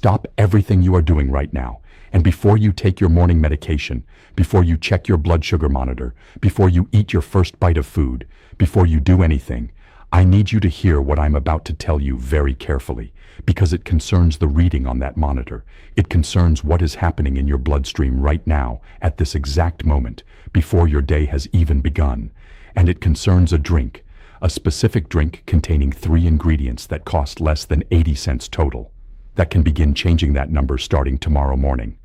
stop everything you are doing right now. And before you take your morning medication, before you check your blood sugar monitor, before you eat your first bite of food, before you do anything, I need you to hear what I'm about to tell you very carefully, because it concerns the reading on that monitor. It concerns what is happening in your bloodstream right now, at this exact moment, before your day has even begun. And it concerns a drink, a specific drink containing 3 ingredients that cost less than 80 cents total, that can begin changing that number starting tomorrow morning.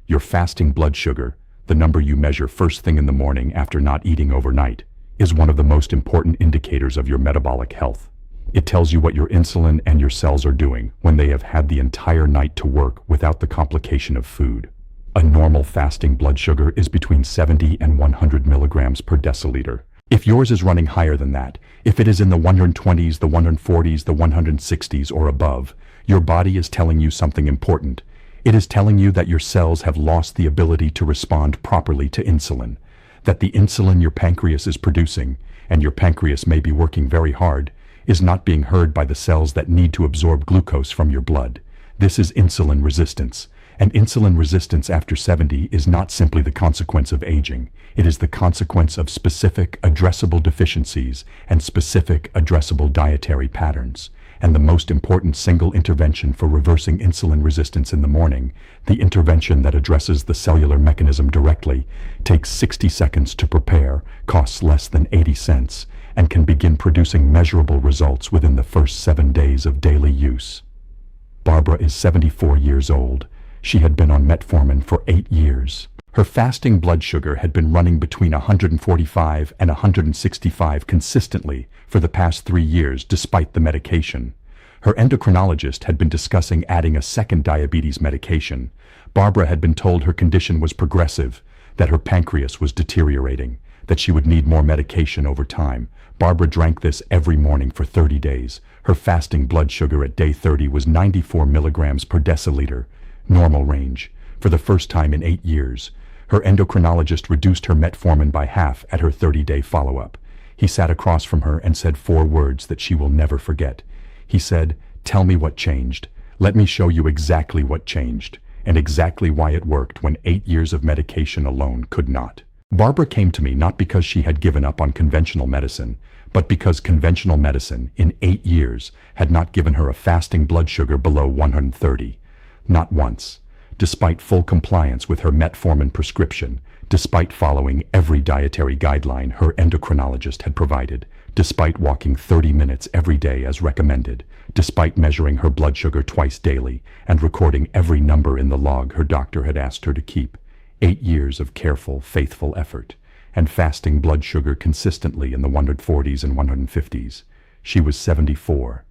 Your fasting blood sugar, the number you measure first thing in the morning after not eating overnight, is one of the most important indicators of your metabolic health. It tells you what your insulin and your cells are doing when they have had the entire night to work without the complication of food. A normal fasting blood sugar is between 70 and 100 milligrams per deciliter. If yours is running higher than that, if it is in the 120s, the 140s, the 160s or above, your body is telling you something important. It is telling you that your cells have lost the ability to respond properly to insulin, that the insulin your pancreas is producing, and your pancreas may be working very hard, is not being heard by the cells that need to absorb glucose from your blood. This is insulin resistance. And insulin resistance after 70 is not simply the consequence of aging. It is the consequence of specific addressable deficiencies and specific addressable dietary patterns. And the most important single intervention for reversing insulin resistance in the morning, the intervention that addresses the cellular mechanism directly, takes 60 seconds to prepare, costs less than 80 cents, and can begin producing measurable results within the first 7 days of daily use. Barbara is 74 years old. She had been on Metformin for 8 years. Her fasting blood sugar had been running between 145 and 165 consistently for the past 3 years despite the medication. Her endocrinologist had been discussing adding a second diabetes medication. Barbara had been told her condition was progressive, that her pancreas was deteriorating, that she would need more medication over time. Barbara drank this every morning for 30 days. Her fasting blood sugar at day 30 was 94 milligrams per deciliter, normal range, for the first time in 8 years. Her endocrinologist reduced her metformin by half at her 30-day follow-up. He sat across from her and said 4 words that she will never forget. He said, "Tell me what changed. Let me show you exactly what changed, and exactly why it worked when 8 years of medication alone could not." Barbara came to me not because she had given up on conventional medicine, but because conventional medicine, in 8 years, had not given her a fasting blood sugar below 130. Not once. Despite full compliance with her metformin prescription, despite following every dietary guideline her endocrinologist had provided, despite walking 30 minutes every day as recommended, despite measuring her blood sugar twice daily and recording every number in the log her doctor had asked her to keep. 8 years of careful, faithful effort, and fasting blood sugar consistently in the 140s and 150s. She was 74.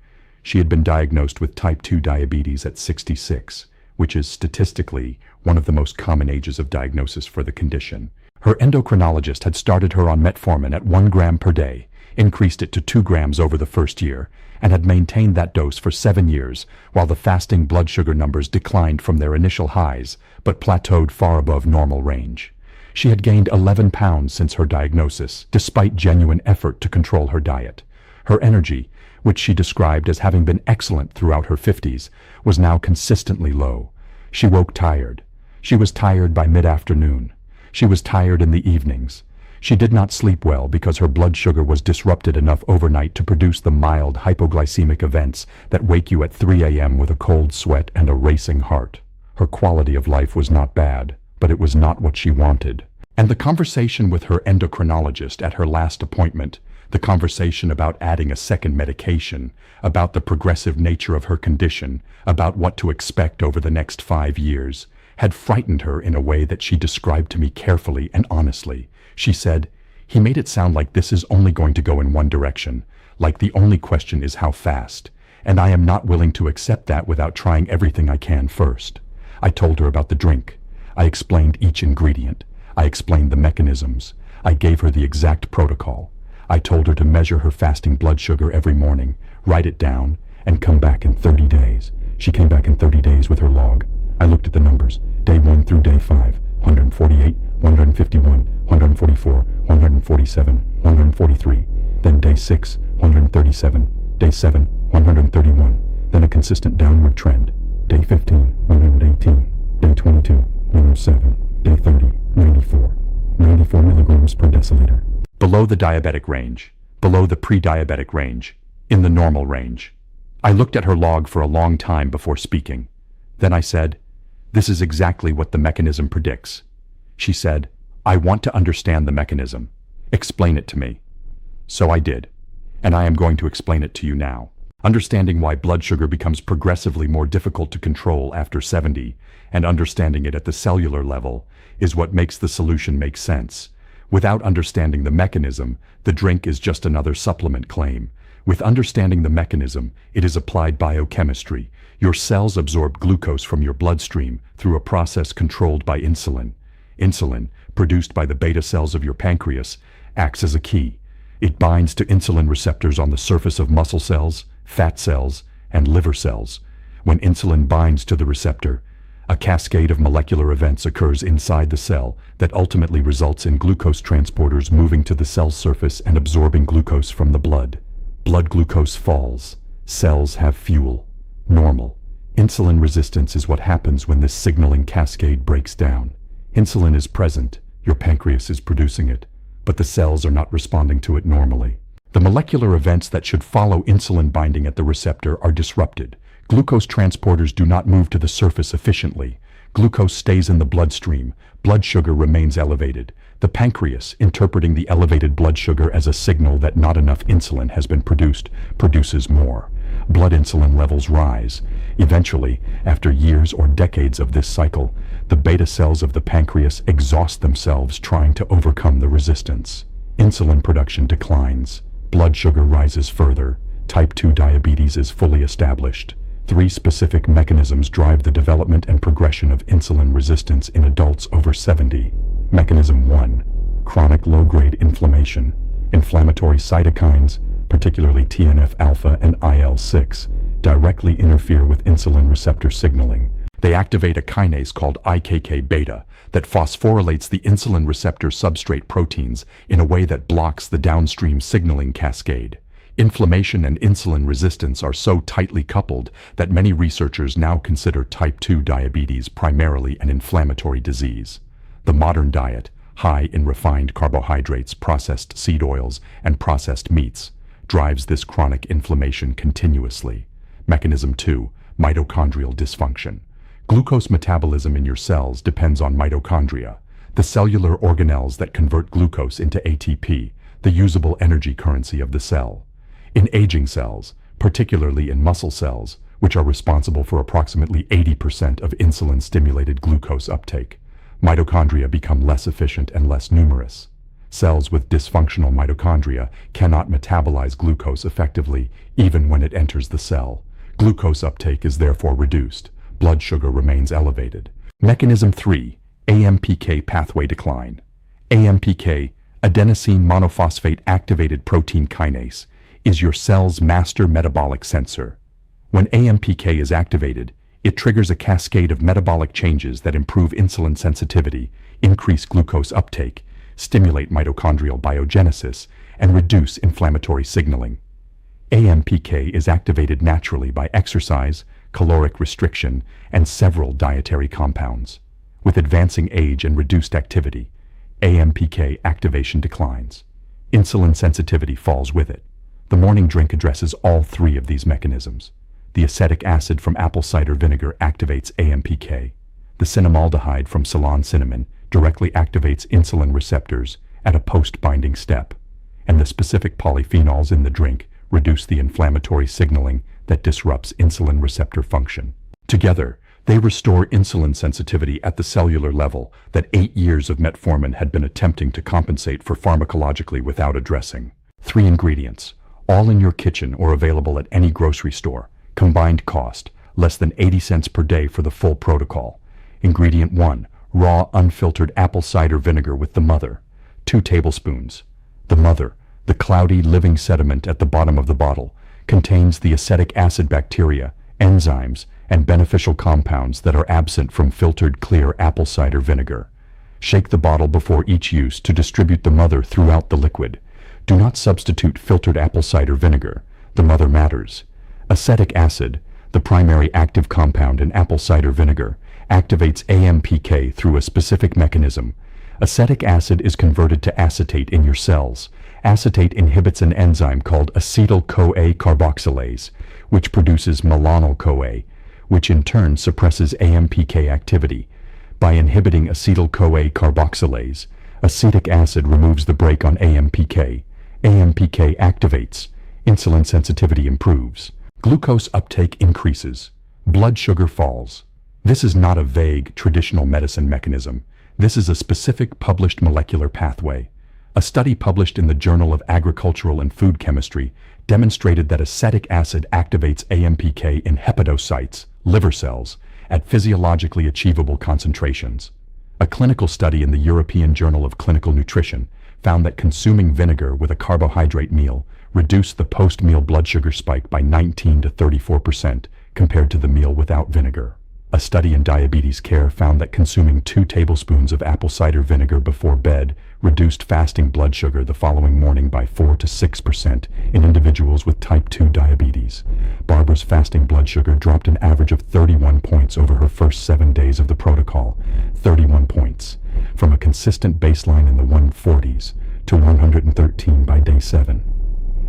She had been diagnosed with type 2 diabetes at 66, which is statistically one of the most common ages of diagnosis for the condition. Her endocrinologist had started her on metformin at 1 gram per day, increased it to 2 grams over the first year, and had maintained that dose for 7 years, while the fasting blood sugar numbers declined from their initial highs, but plateaued far above normal range. She had gained 11 pounds since her diagnosis, despite genuine effort to control her diet. Her energy, which she described as having been excellent throughout her 50s, was now consistently low. She woke tired. She was tired by mid-afternoon. She was tired in the evenings. She did not sleep well because her blood sugar was disrupted enough overnight to produce the mild hypoglycemic events that wake you at 3 a.m. with a cold sweat and a racing heart. Her quality of life was not bad, but it was not what she wanted. And the conversation with her endocrinologist at her last appointment, the conversation about adding a second medication, about the progressive nature of her condition, about what to expect over the next 5 years, had frightened her in a way that she described to me carefully and honestly. She said, "He made it sound like this is only going to go in one direction, like the only question is how fast, and I am not willing to accept that without trying everything I can first." I told her about the drink. I explained each ingredient. I explained the mechanisms. I gave her the exact protocol. I told her to measure her fasting blood sugar every morning, write it down, and come back in 30 days. She came back in 30 days with her log. I looked at the numbers, day 1 through day 5, 148, 151, 144, 147, 143. Then day 6, 137, day 7, 131. Then a consistent downward trend. Day 15, 118. Day 22, 107. Day 30, 94. 94 milligrams per deciliter. Below the diabetic range, below the pre-diabetic range, in the normal range. I looked at her log for a long time before speaking. Then I said, "This is exactly what the mechanism predicts." She said, "I want to understand the mechanism. Explain it to me." So I did, and I am going to explain it to you now. Understanding why blood sugar becomes progressively more difficult to control after 70, and understanding it at the cellular level, is what makes the solution make sense. Without understanding the mechanism, the drink is just another supplement claim. With understanding the mechanism, it is applied biochemistry. Your cells absorb glucose from your bloodstream through a process controlled by insulin. Insulin, produced by the beta cells of your pancreas, acts as a key. It binds to insulin receptors on the surface of muscle cells, fat cells, and liver cells. When insulin binds to the receptor, a cascade of molecular events occurs inside the cell that ultimately results in glucose transporters moving to the cell surface and absorbing glucose from the blood. Blood glucose falls. Cells have fuel. Normal. Insulin resistance is what happens when this signaling cascade breaks down. Insulin is present. Your pancreas is producing it, but the cells are not responding to it normally. The molecular events that should follow insulin binding at the receptor are disrupted. Glucose transporters do not move to the surface efficiently. Glucose stays in the bloodstream. Blood sugar remains elevated. The pancreas, interpreting the elevated blood sugar as a signal that not enough insulin has been produced, produces more. Blood insulin levels rise. Eventually, after years or decades of this cycle, the beta cells of the pancreas exhaust themselves trying to overcome the resistance. Insulin production declines. Blood sugar rises further. Type 2 diabetes is fully established. 3 specific mechanisms drive the development and progression of insulin resistance in adults over 70. Mechanism 1. Chronic low-grade inflammation. Inflammatory cytokines, particularly TNF-alpha and IL-6, directly interfere with insulin receptor signaling. They activate a kinase called IKK-beta that phosphorylates the insulin receptor substrate proteins in a way that blocks the downstream signaling cascade. Inflammation and insulin resistance are so tightly coupled that many researchers now consider type 2 diabetes primarily an inflammatory disease. The modern diet, high in refined carbohydrates, processed seed oils, and processed meats, drives this chronic inflammation continuously. Mechanism 2. Mitochondrial dysfunction. Glucose metabolism in your cells depends on mitochondria, the cellular organelles that convert glucose into ATP, the usable energy currency of the cell. In aging cells, particularly in muscle cells, which are responsible for approximately 80% of insulin-stimulated glucose uptake, mitochondria become less efficient and less numerous. Cells with dysfunctional mitochondria cannot metabolize glucose effectively even when it enters the cell. Glucose uptake is therefore reduced. Blood sugar remains elevated. Mechanism 3. AMPK pathway decline. AMPK, adenosine monophosphate activated protein kinase, is your cell's master metabolic sensor. When AMPK is activated, it triggers a cascade of metabolic changes that improve insulin sensitivity, increase glucose uptake, stimulate mitochondrial biogenesis, and reduce inflammatory signaling. AMPK is activated naturally by exercise, caloric restriction, and several dietary compounds. With advancing age and reduced activity, AMPK activation declines. Insulin sensitivity falls with it. The morning drink addresses all 3 of these mechanisms. The acetic acid from apple cider vinegar activates AMPK. The cinnamaldehyde from Ceylon cinnamon directly activates insulin receptors at a post-binding step. And the specific polyphenols in the drink reduce the inflammatory signaling that disrupts insulin receptor function. Together, they restore insulin sensitivity at the cellular level that 8 years of metformin had been attempting to compensate for pharmacologically without addressing. 3 ingredients, all in your kitchen or available at any grocery store. Combined cost, less than 80 cents per day for the full protocol. Ingredient 1, raw unfiltered apple cider vinegar with the mother. 2 tablespoons. The mother, the cloudy living sediment at the bottom of the bottle, contains the acetic acid bacteria, enzymes, and beneficial compounds that are absent from filtered clear apple cider vinegar. Shake the bottle before each use to distribute the mother throughout the liquid. Do not substitute filtered apple cider vinegar. The mother matters. Acetic acid, the primary active compound in apple cider vinegar, activates AMPK through a specific mechanism. Acetic acid is converted to acetate in your cells. Acetate inhibits an enzyme called acetyl-CoA carboxylase, which produces malonyl-CoA, which in turn suppresses AMPK activity. By inhibiting acetyl-CoA carboxylase, acetic acid removes the brake on AMPK. AMPK activates. Insulin sensitivity improves. Glucose uptake increases. Blood sugar falls. This is not a vague, traditional medicine mechanism. This is a specific published molecular pathway. A study published in the Journal of Agricultural and Food Chemistry demonstrated that acetic acid activates AMPK in hepatocytes, liver cells, at physiologically achievable concentrations. A clinical study in the European Journal of Clinical Nutrition found that consuming vinegar with a carbohydrate meal reduced the post-meal blood sugar spike by 19 to 34% compared to the meal without vinegar. A study in diabetes care found that consuming 2 tablespoons of apple cider vinegar before bed reduced fasting blood sugar the following morning by 4 to 6% in individuals with type 2 diabetes. Barbara's fasting blood sugar dropped an average of 31 points over her first 7 days of the protocol, 31 points, from a consistent baseline in the 140s to 113 by day 7.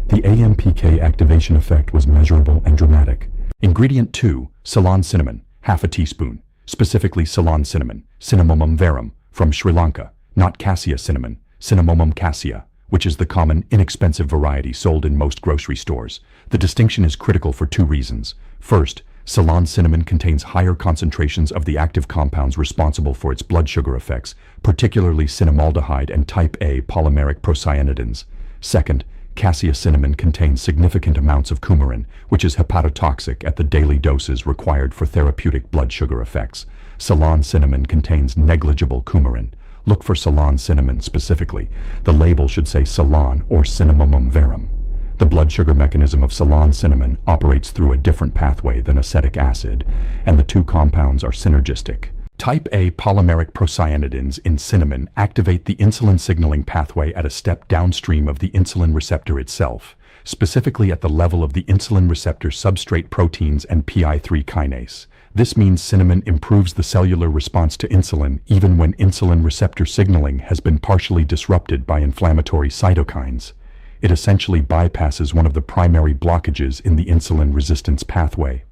The AMPK activation effect was measurable and dramatic. Ingredient 2, Ceylon cinnamon, half a teaspoon, specifically Ceylon cinnamon, Cinnamomum verum, from Sri Lanka, not cassia cinnamon, Cinnamomum cassia, which is the common, inexpensive variety sold in most grocery stores. The distinction is critical for 2 reasons. First, Ceylon cinnamon contains higher concentrations of the active compounds responsible for its blood sugar effects, particularly cinnamaldehyde and type A polymeric procyanidins. Second, cassia cinnamon contains significant amounts of coumarin, which is hepatotoxic at the daily doses required for therapeutic blood sugar effects. Ceylon cinnamon contains negligible coumarin. Look for Ceylon cinnamon specifically. The label should say Ceylon or Cinnamomum verum. The blood sugar mechanism of Ceylon cinnamon operates through a different pathway than acetic acid, and the 2 compounds are synergistic. Type A polymeric procyanidins in cinnamon activate the insulin signaling pathway at a step downstream of the insulin receptor itself, specifically at the level of the insulin receptor substrate proteins and PI3 kinase. This means cinnamon improves the cellular response to insulin even when insulin receptor signaling has been partially disrupted by inflammatory cytokines. It essentially bypasses one of the primary blockages in the insulin resistance pathway.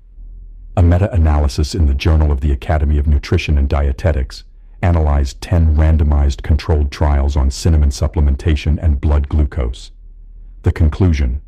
A meta-analysis in the Journal of the Academy of Nutrition and Dietetics analyzed 10 randomized controlled trials on cinnamon supplementation and blood glucose. The conclusion: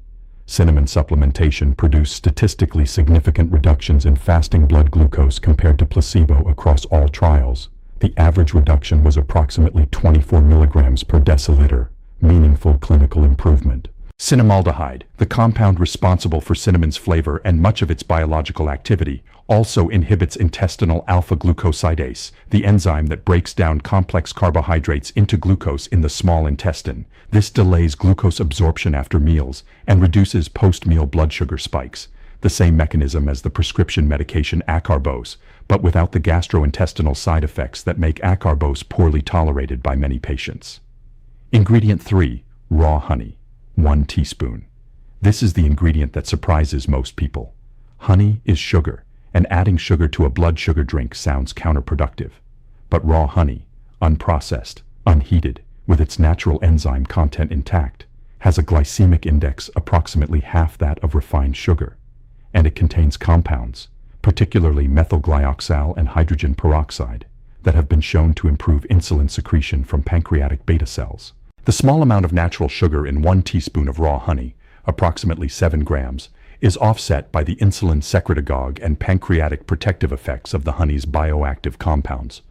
cinnamon supplementation produced statistically significant reductions in fasting blood glucose compared to placebo across all trials. The average reduction was approximately 24 milligrams per deciliter, meaningful clinical improvement. Cinnamaldehyde, the compound responsible for cinnamon's flavor and much of its biological activity, also inhibits intestinal alpha-glucosidase, the enzyme that breaks down complex carbohydrates into glucose in the small intestine. This delays glucose absorption after meals and reduces post-meal blood sugar spikes, the same mechanism as the prescription medication acarbose, but without the gastrointestinal side effects that make acarbose poorly tolerated by many patients. Ingredient 3, raw honey. 1 teaspoon. This is the ingredient that surprises most people. Honey is sugar, and adding sugar to a blood sugar drink sounds counterproductive. But raw honey, unprocessed, unheated, with its natural enzyme content intact, has a glycemic index approximately half that of refined sugar, and it contains compounds, particularly methylglyoxal and hydrogen peroxide, that have been shown to improve insulin secretion from pancreatic beta cells. The small amount of natural sugar in 1 teaspoon of raw honey, approximately 7 grams, is offset by the insulin secretagogue and pancreatic protective effects of the honey's bioactive compounds.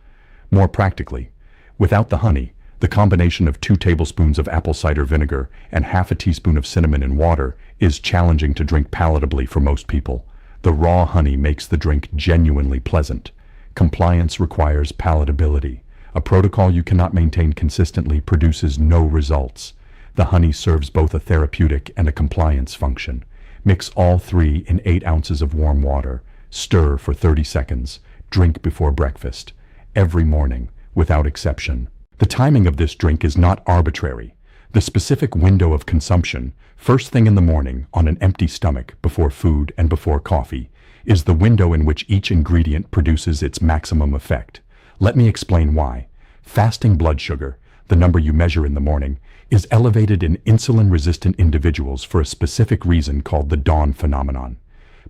More practically, without the honey, the combination of 2 tablespoons of apple cider vinegar and half a teaspoon of cinnamon in water is challenging to drink palatably for most people. The raw honey makes the drink genuinely pleasant. Compliance requires palatability. A protocol you cannot maintain consistently produces no results. The honey serves both a therapeutic and a compliance function. Mix all 3 in 8 ounces of warm water. Stir for 30 seconds. Drink before breakfast. Every morning, without exception. The timing of this drink is not arbitrary. The specific window of consumption, first thing in the morning on an empty stomach before food and before coffee, is the window in which each ingredient produces its maximum effect. Let me explain why. Fasting blood sugar, the number you measure in the morning, is elevated in insulin-resistant individuals for a specific reason called the dawn phenomenon.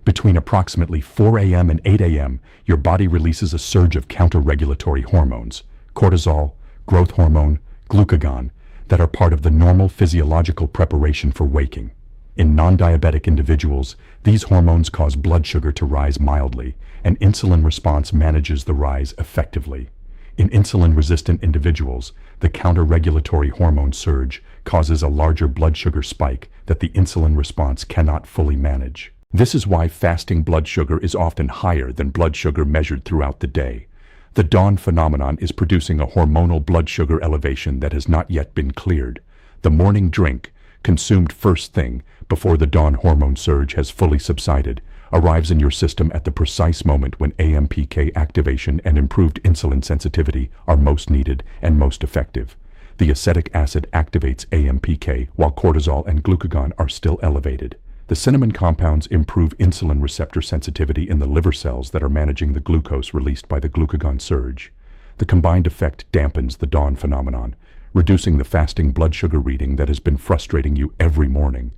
Between approximately 4 a.m. and 8 a.m., your body releases a surge of counter-regulatory hormones, cortisol, growth hormone, glucagon, that are part of the normal physiological preparation for waking. In non-diabetic individuals, these hormones cause blood sugar to rise mildly, and insulin response manages the rise effectively. In insulin-resistant individuals, the counter-regulatory hormone surge causes a larger blood sugar spike that the insulin response cannot fully manage. This is why fasting blood sugar is often higher than blood sugar measured throughout the day. The dawn phenomenon is producing a hormonal blood sugar elevation that has not yet been cleared. The morning drink, consumed first thing before the dawn hormone surge has fully subsided, arrives in your system at the precise moment when AMPK activation and improved insulin sensitivity are most needed and most effective. The acetic acid activates AMPK while cortisol and glucagon are still elevated. The cinnamon compounds improve insulin receptor sensitivity in the liver cells that are managing the glucose released by the glucagon surge. The combined effect dampens the dawn phenomenon, reducing the fasting blood sugar reading that has been frustrating you every morning.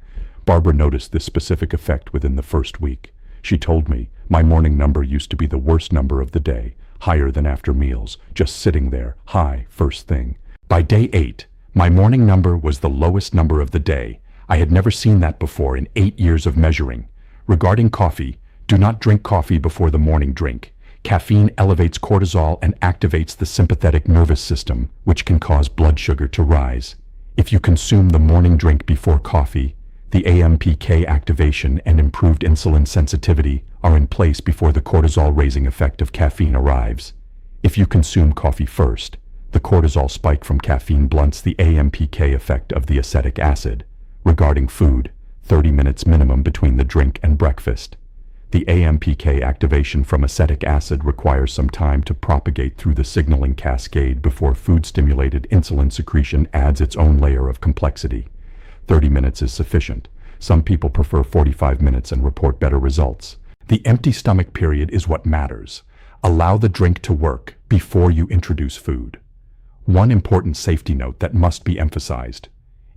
Barbara noticed this specific effect within the first week. She told me, my morning number used to be the worst number of the day, higher than after meals, just sitting there, high, first thing. By day 8, my morning number was the lowest number of the day. I had never seen that before in 8 years of measuring. Regarding coffee, do not drink coffee before the morning drink. Caffeine elevates cortisol and activates the sympathetic nervous system, which can cause blood sugar to rise. If you consume the morning drink before coffee, the AMPK activation and improved insulin sensitivity are in place before the cortisol-raising effect of caffeine arrives. If you consume coffee first, the cortisol spike from caffeine blunts the AMPK effect of the acetic acid. Regarding food, 30 minutes minimum between the drink and breakfast. The AMPK activation from acetic acid requires some time to propagate through the signaling cascade before food-stimulated insulin secretion adds its own layer of complexity. 30 minutes is sufficient. Some people prefer 45 minutes and report better results. The empty stomach period is what matters. Allow the drink to work before you introduce food. One important safety note that must be emphasized.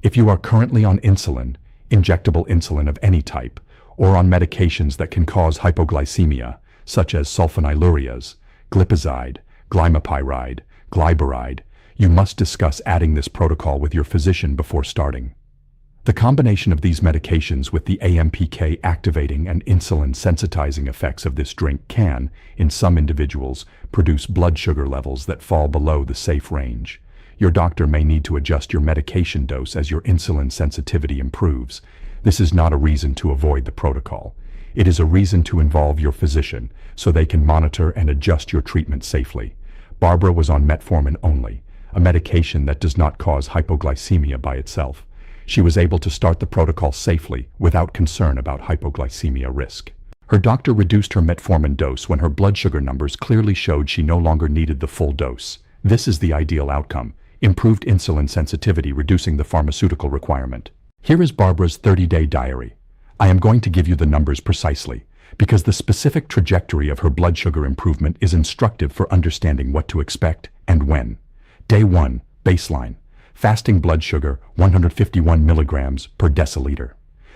If you are currently on insulin, injectable insulin of any type, or on medications that can cause hypoglycemia, such as sulfonylureas, glipizide, glimepiride, gliburide, you must discuss adding this protocol with your physician before starting. The combination of these medications with the AMPK activating and insulin sensitizing effects of this drink can, in some individuals, produce blood sugar levels that fall below the safe range. Your doctor may need to adjust your medication dose as your insulin sensitivity improves. This is not a reason to avoid the protocol. It is a reason to involve your physician so they can monitor and adjust your treatment safely. Barbara was on Metformin only, a medication that does not cause hypoglycemia by itself. She was able to start the protocol safely without concern about hypoglycemia risk. Her doctor reduced her Metformin dose when her blood sugar numbers clearly showed she no longer needed the full dose. This is the ideal outcome. Improved insulin sensitivity reducing the pharmaceutical requirement. Here is Barbara's 30-day diary. I am going to give you the numbers precisely, because the specific trajectory of her blood sugar improvement is instructive for understanding what to expect and when. Day 1, baseline. Fasting blood sugar, 151 milligrams per deciliter.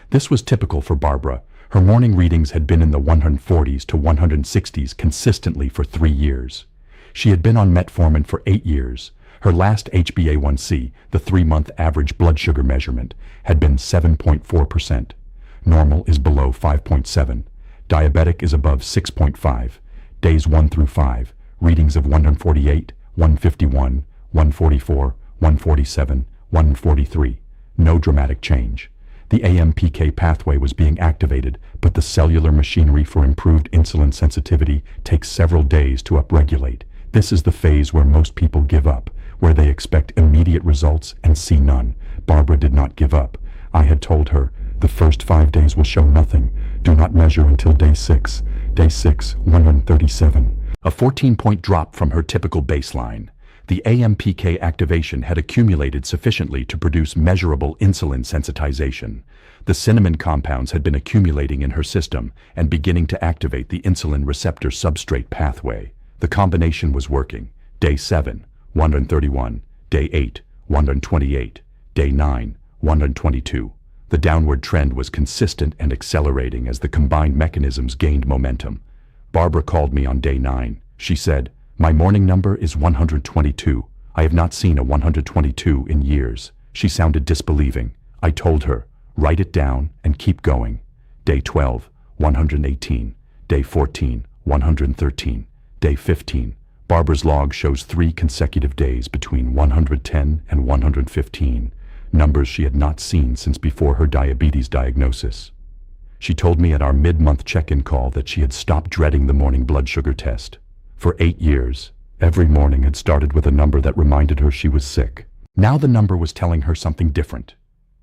This was typical for Barbara. Her morning readings had been in the 140s to 160s consistently for 3 years. She had been on Metformin for 8 years. Her last HbA1c, the 3-month average blood sugar measurement, had been 7.4%. Normal is below 5.7. Diabetic is above 6.5. Days 1 through 5, readings of 148, 151, 144, 147, 143. No dramatic change. The AMPK pathway was being activated, but the cellular machinery for improved insulin sensitivity takes several days to upregulate. This is the phase where most people give up, where they expect immediate results and see none. Barbara did not give up. I had told her, the first 5 days will show nothing. Do not measure until day 6. Day 6, 137. A 14-point drop from her typical baseline. The AMPK activation had accumulated sufficiently to produce measurable insulin sensitization. The cinnamon compounds had been accumulating in her system and beginning to activate the insulin receptor substrate pathway. The combination was working. Day 7, 131. Day 8, 128. Day 9, 122. The downward trend was consistent and accelerating as the combined mechanisms gained momentum. Barbara called me on day 9. She said, "My morning number is 122. I have not seen a 122 in years." She sounded disbelieving. I told her, "Write it down and keep going." Day 12, 118. Day 14, 113. Day 15. Barbara's log shows 3 consecutive days between 110 and 115, numbers she had not seen since before her diabetes diagnosis. She told me at our mid-month check-in call that she had stopped dreading the morning blood sugar test. For 8 years, every morning had started with a number that reminded her she was sick. Now the number was telling her something different.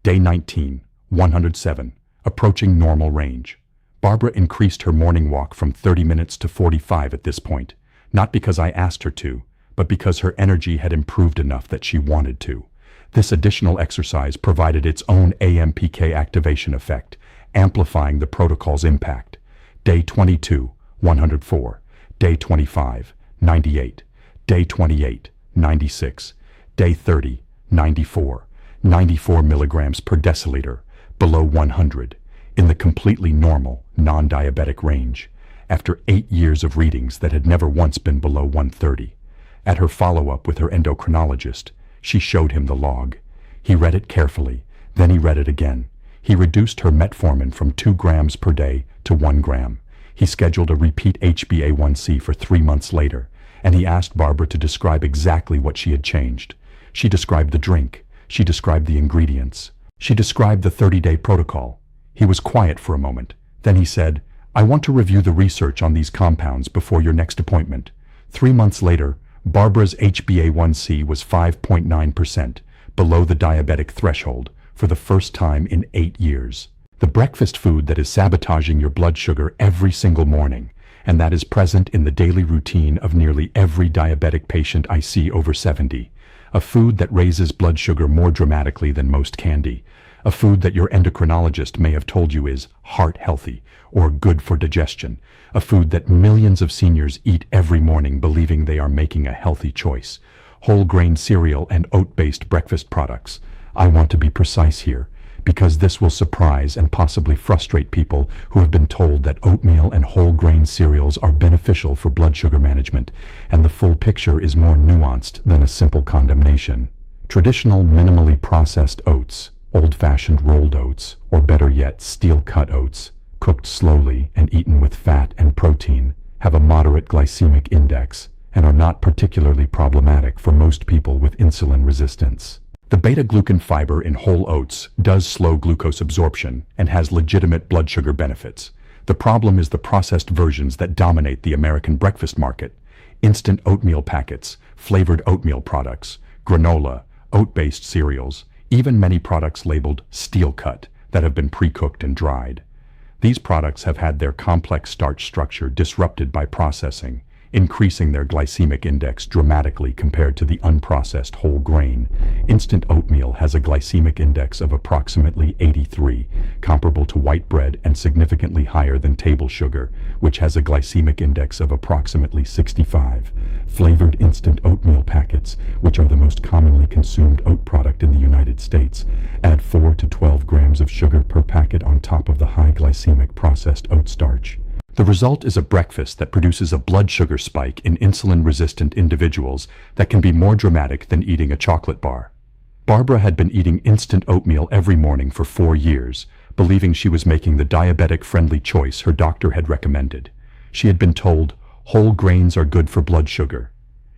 Day 19, 107, approaching normal range. Barbara increased her morning walk from 30 minutes to 45 at this point, not because I asked her to, but because her energy had improved enough that she wanted to. This additional exercise provided its own AMPK activation effect, amplifying the protocol's impact. Day 22, 104. Day 25, 98. Day 28, 96. Day 30, 94. 94 milligrams per deciliter, below 100, in the completely normal, non-diabetic range, after 8 years of readings that had never once been below 130. At her follow-up with her endocrinologist, she showed him the log. He read it carefully, then he read it again. He reduced her metformin from 2 grams per day to 1 gram. He scheduled a repeat HbA1c for 3 months later, and he asked Barbara to describe exactly what she had changed. She described the drink. She described the ingredients. She described the 30-day protocol. He was quiet for a moment. Then he said, "I want to review the research on these compounds before your next appointment." 3 months later, Barbara's HbA1c was 5.9%, below the diabetic threshold, for the first time in 8 years. The breakfast food that is sabotaging your blood sugar every single morning, and that is present in the daily routine of nearly every diabetic patient I see over 70. A food that raises blood sugar more dramatically than most candy. A food that your endocrinologist may have told you is heart healthy or good for digestion. A food that millions of seniors eat every morning believing they are making a healthy choice. Whole grain cereal and oat-based breakfast products. I want to be precise here, because this will surprise and possibly frustrate people who have been told that oatmeal and whole grain cereals are beneficial for blood sugar management, and the full picture is more nuanced than a simple condemnation. Traditional minimally processed oats, old-fashioned rolled oats, or better yet, steel-cut oats, cooked slowly and eaten with fat and protein, have a moderate glycemic index and are not particularly problematic for most people with insulin resistance. The beta-glucan fiber in whole oats does slow glucose absorption and has legitimate blood sugar benefits. The problem is the processed versions that dominate the American breakfast market. Instant oatmeal packets, flavored oatmeal products, granola, oat-based cereals, even many products labeled steel-cut that have been pre-cooked and dried. These products have had their complex starch structure disrupted by processing, increasing their glycemic index dramatically compared to the unprocessed whole grain. Instant oatmeal has a glycemic index of approximately 83, comparable to white bread and significantly higher than table sugar, which has a glycemic index of approximately 65. Flavored instant oatmeal packets, which are the most commonly consumed oat product in the United States, add 4 to 12 grams of sugar per packet on top of the high glycemic processed oat starch. The result is a breakfast that produces a blood sugar spike in insulin-resistant individuals that can be more dramatic than eating a chocolate bar. Barbara had been eating instant oatmeal every morning for 4 years, believing she was making the diabetic-friendly choice her doctor had recommended. She had been told, whole grains are good for blood sugar.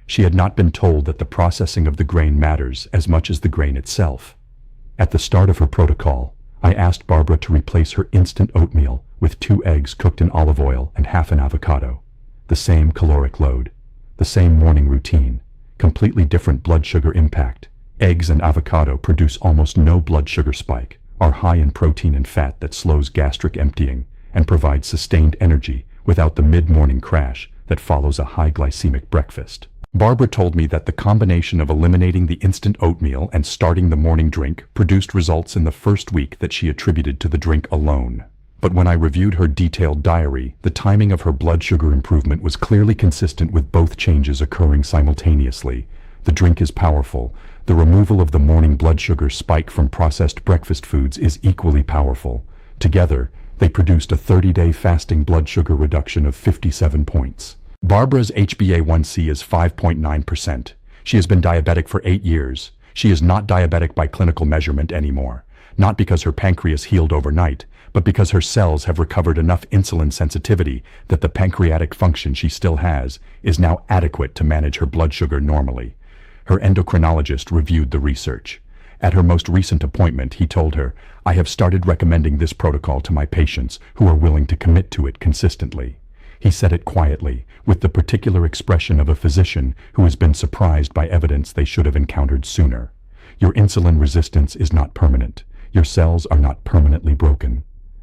She had not been told that the processing of the grain matters as much as the grain itself. At the start of her protocol, I asked Barbara to replace her instant oatmeal with 2 eggs cooked in olive oil and half an avocado. The same caloric load, the same morning routine, completely different blood sugar impact. Eggs and avocado produce almost no blood sugar spike, are high in protein and fat that slows gastric emptying, and provide sustained energy without the mid-morning crash that follows a high glycemic breakfast. Barbara told me that the combination of eliminating the instant oatmeal and starting the morning drink produced results in the first week that she attributed to the drink alone. But when I reviewed her detailed diary, the timing of her blood sugar improvement was clearly consistent with both changes occurring simultaneously. The drink is powerful. The removal of the morning blood sugar spike from processed breakfast foods is equally powerful. Together, they produced a 30-day fasting blood sugar reduction of 57 points. Barbara's HbA1c is 5.9%. She has been diabetic for 8 years. She is not diabetic by clinical measurement anymore. Not because her pancreas healed overnight, but because her cells have recovered enough insulin sensitivity that the pancreatic function she still has is now adequate to manage her blood sugar normally. Her endocrinologist reviewed the research. At her most recent appointment, he told her, "I have started recommending this protocol to my patients who are willing to commit to it consistently." He said it quietly, with the particular expression of a physician who has been surprised by evidence they should have encountered sooner. Your insulin resistance is not permanent. Your cells are not permanently broken.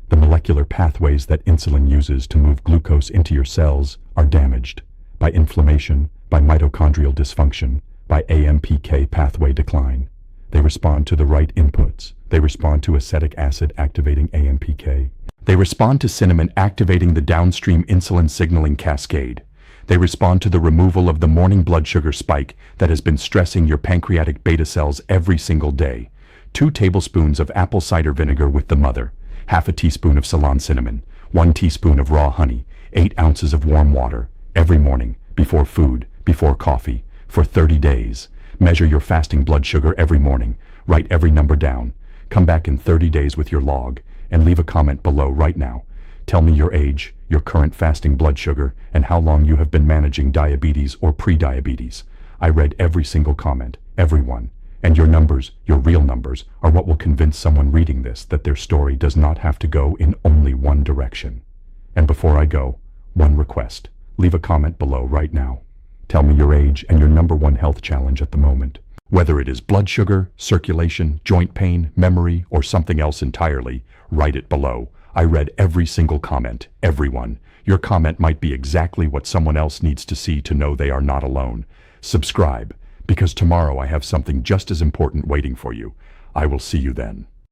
The molecular pathways that insulin uses to move glucose into your cells are damaged by inflammation, by mitochondrial dysfunction, by AMPK pathway decline. They respond to the right inputs. They respond to acetic acid activating AMPK. They respond to cinnamon activating the downstream insulin signaling cascade. They respond to the removal of the morning blood sugar spike that has been stressing your pancreatic beta cells every single day. 2 tablespoons of apple cider vinegar with the mother, half a teaspoon of Ceylon cinnamon, 1 teaspoon of raw honey, 8 ounces of warm water, every morning, before food, before coffee, for 30 days. Measure your fasting blood sugar every morning. Write every number down. Come back in 30 days with your log, and leave a comment below right now. Tell me your age, your current fasting blood sugar, and how long you have been managing diabetes or pre-diabetes. I read every single comment, every one. And your numbers, your real numbers, are what will convince someone reading this that their story does not have to go in only one direction. And before I go, one request. Leave a comment below right now. Tell me your age and your #1 health challenge at the moment. Whether it is blood sugar, circulation, joint pain, memory, or something else entirely, write it below. I read every single comment, everyone. Your comment might be exactly what someone else needs to see to know they are not alone. Subscribe, because tomorrow I have something just as important waiting for you. I will see you then.